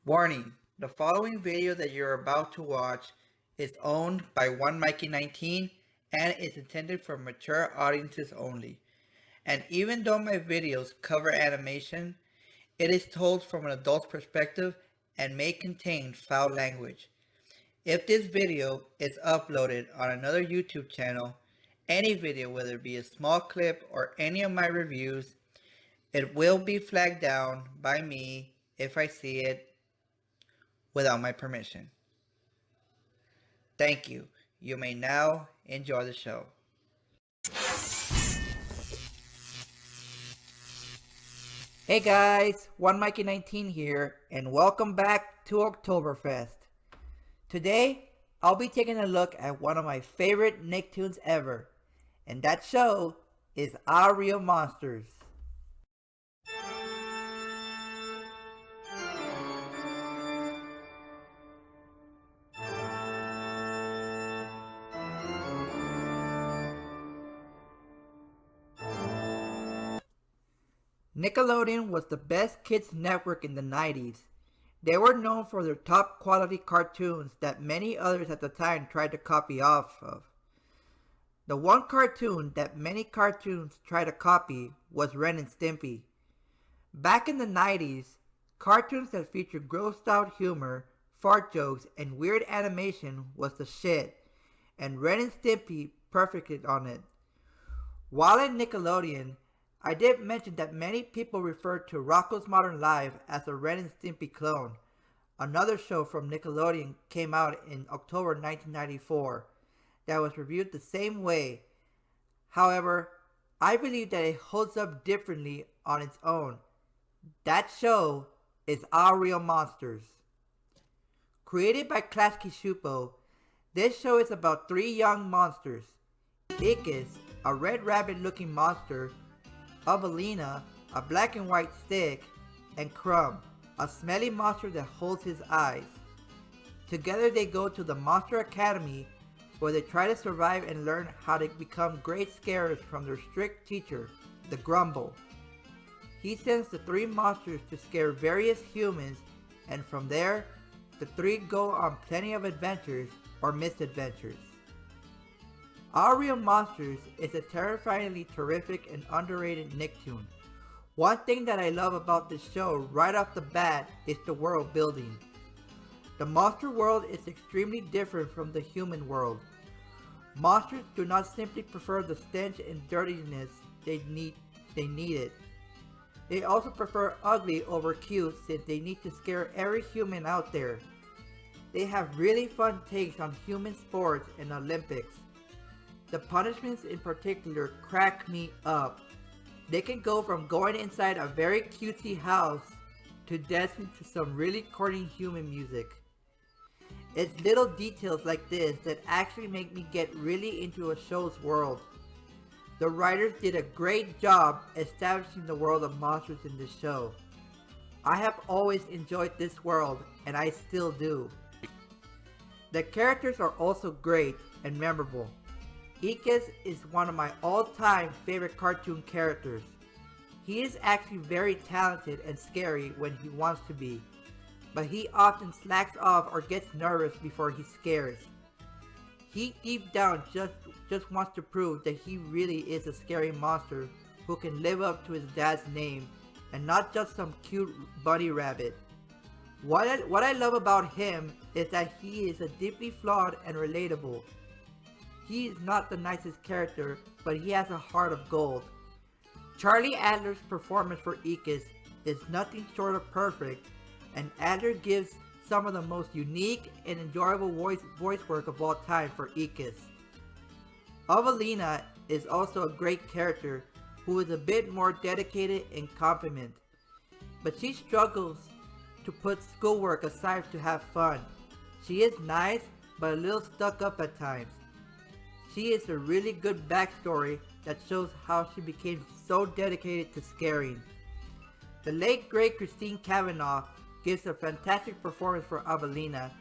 Warning, the following video that you're about to watch is owned by 1mikie19 and is intended for mature audiences only. And even though my videos cover animation, it is told from an adult's perspective and may contain foul language. If this video is uploaded on another YouTube channel, any video, whether it be a small clip or any of my reviews, it will be flagged down by me if I see it without my permission. Thank you. You may now enjoy the show. Hey guys, 1mikie19 here, and welcome back to Octoberfest. Today, I'll be taking a look at one of my favorite Nicktoons ever, and that show is Aaahh Monsters. Nickelodeon was the best kids network in the 90s. They were known for their top quality cartoons that many others at the time tried to copy off of. The one cartoon that many cartoons tried to copy was Ren and Stimpy. Back in the 90s, cartoons that featured grossed out humor, fart jokes, and weird animation was the shit, and Ren and Stimpy perfected on it. While at Nickelodeon, I did mention that many people refer to Rocko's Modern Life as a Ren and Stimpy clone. Another show from Nickelodeon came out in October 1994 that was reviewed the same way. However, I believe that it holds up differently on its own. That show is Aaahh Monsters. Created by Klasky Shupo, this show is about three young monsters. Ickis, a red rabbit looking monster, Aaahh, a black and white stick, and Crumb, a smelly monster that holds his eyes. Together they go to the Monster Academy where they try to survive and learn how to become great scarers from their strict teacher, the Grumble. He sends the three monsters to scare various humans, and from there, the three go on plenty of adventures or misadventures. Aaahh Monsters is a terrifyingly terrific and underrated Nicktoon. One thing that I love about this show right off the bat is the world building. The monster world is extremely different from the human world. Monsters do not simply prefer the stench and dirtiness they need it. They also prefer ugly over cute since they need to scare every human out there. They have really fun takes on human sports and Olympics. The punishments in particular crack me up. They can go from going inside a very cutesy house to dancing to some really corny human music. It's little details like this that actually make me get really into a show's world. The writers did a great job establishing the world of monsters in this show. I have always enjoyed this world, and I still do. The characters are also great and memorable. Ickis is one of my all-time favorite cartoon characters. He is actually very talented and scary when he wants to be, but he often slacks off or gets nervous before he scares. He deep down just wants to prove that he really is a scary monster who can live up to his dad's name and not just some cute bunny rabbit. What I love about him is that he is a deeply flawed and relatable. He is not the nicest character, but he has a heart of gold. Charlie Adler's performance for Ickis is nothing short of perfect, and Adler gives some of the most unique and enjoyable voice work of all time for Ickis. Aaahh is also a great character who is a bit more dedicated and competent, but she struggles to put schoolwork aside to have fun. She is nice, but a little stuck up at times. She is a really good backstory that shows how she became so dedicated to scaring. The late great Christine Cavanaugh gives a fantastic performance for Aaahh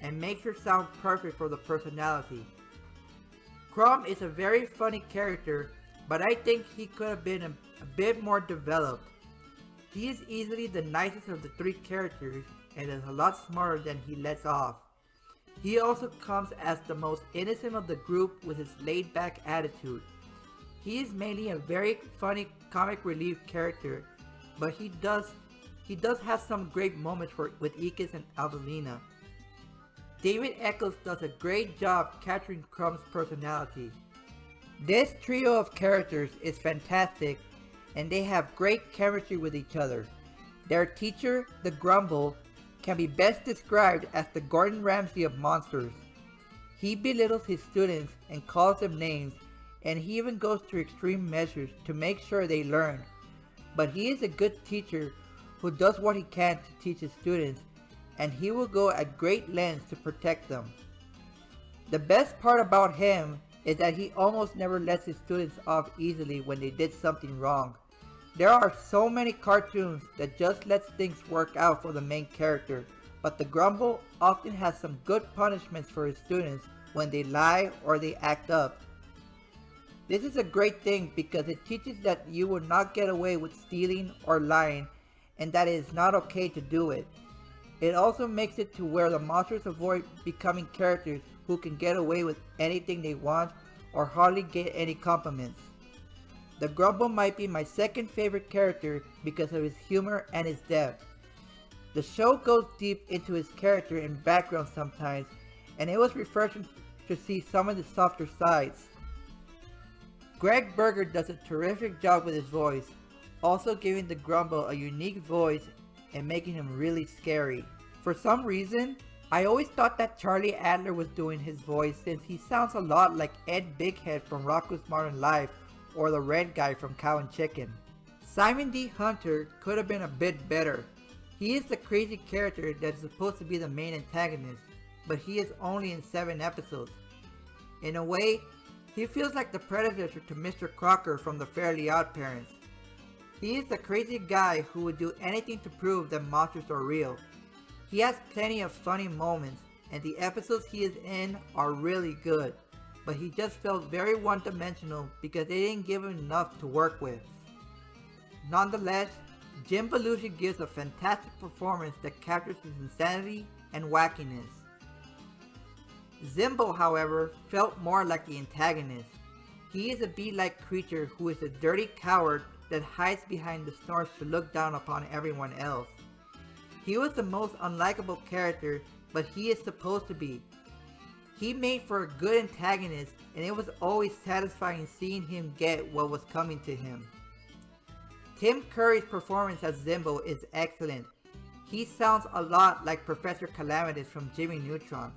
and makes her sound perfect for the personality. Crumb is a very funny character, but I think he could have been a bit more developed. He is easily the nicest of the three characters and is a lot smarter than he lets off. He also comes as the most innocent of the group with his laid-back attitude. He is mainly a very funny comic relief character, but he does have some great moments with Ikis and Avelina. David Eccles does a great job capturing Crumb's personality. This trio of characters is fantastic and they have great chemistry with each other. Their teacher, the Grumble, can be best described as the Gordon Ramsay of monsters. He belittles his students and calls them names, and he even goes to extreme measures to make sure they learn. But he is a good teacher who does what he can to teach his students, and he will go at great lengths to protect them. The best part about him is that he almost never lets his students off easily when they did something wrong. There are so many cartoons that just lets things work out for the main character, but the Grumble often has some good punishments for his students when they lie or they act up. This is a great thing because it teaches that you will not get away with stealing or lying and that it is not okay to do it. It also makes it to where the monsters avoid becoming characters who can get away with anything they want or hardly get any compliments. The Grumble might be my second favorite character because of his humor and his depth. The show goes deep into his character and background sometimes, and it was refreshing to see some of the softer sides. Greg Berger does a terrific job with his voice, also giving the Grumble a unique voice and making him really scary. For some reason, I always thought that Charlie Adler was doing his voice since he sounds a lot like Ed Bighead from Rocko's Modern Life or the red guy from Cow and Chicken. Simon D. Hunter could have been a bit better. He is the crazy character that is supposed to be the main antagonist, but he is only in 7 episodes. In a way, he feels like the predecessor to Mr. Crocker from the Fairly Odd Parents. He is the crazy guy who would do anything to prove that monsters are real. He has plenty of funny moments, and the episodes he is in are really good, but he just felt very one-dimensional because they didn't give him enough to work with. Nonetheless, Jim Belushi gives a fantastic performance that captures his insanity and wackiness. Zimbo, however, felt more like the antagonist. He is a bee-like creature who is a dirty coward that hides behind the snores to look down upon everyone else. He was the most unlikable character, but he is supposed to be. He made for a good antagonist, and it was always satisfying seeing him get what was coming to him. Tim Curry's performance as Zimbo is excellent. He sounds a lot like Professor Calamitous from Jimmy Neutron.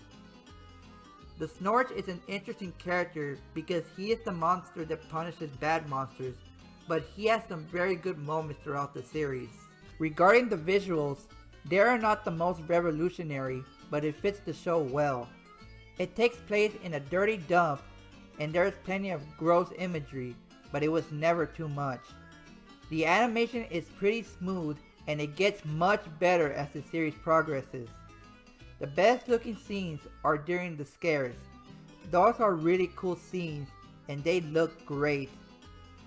The Snorch is an interesting character because he is the monster that punishes bad monsters, but he has some very good moments throughout the series. Regarding the visuals, they are not the most revolutionary, but it fits the show well. It takes place in a dirty dump, and there is plenty of gross imagery, but it was never too much. The animation is pretty smooth, and it gets much better as the series progresses. The best looking scenes are during the scares. Those are really cool scenes, and they look great.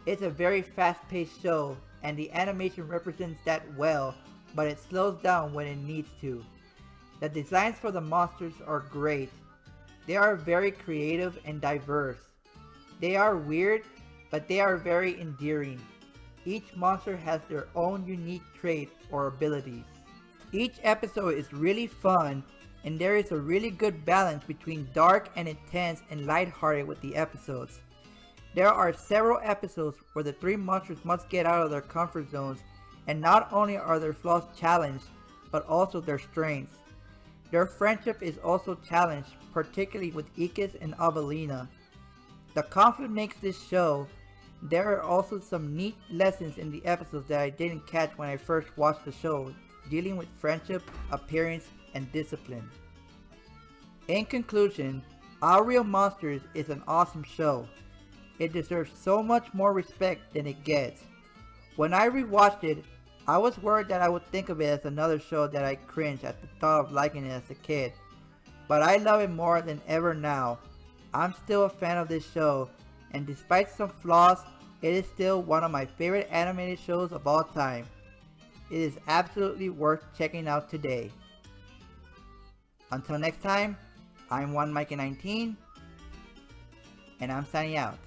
It's a very fast-paced show, and the animation represents that well, but it slows down when it needs to. The designs for the monsters are great. They are very creative and diverse. They are weird, but they are very endearing. Each monster has their own unique trait or abilities. Each episode is really fun, and there is a really good balance between dark and intense and lighthearted with the episodes. There are several episodes where the 3 monsters must get out of their comfort zones, and not only are their flaws challenged, but also their strengths. Their friendship is also challenged, particularly with Ikis and Avelina. The conflict makes this show. There are also some neat lessons in the episodes that I didn't catch when I first watched the show, dealing with friendship, appearance, and discipline. In conclusion, Our Real Monsters is an awesome show. It deserves so much more respect than it gets. When I rewatched it, I was worried that I would think of it as another show that I cringe at the thought of liking it as a kid. But I love it more than ever now. I'm still a fan of this show, and despite some flaws, it is still one of my favorite animated shows of all time. It is absolutely worth checking out today. Until next time, I'm 1mikie19, and I'm signing out.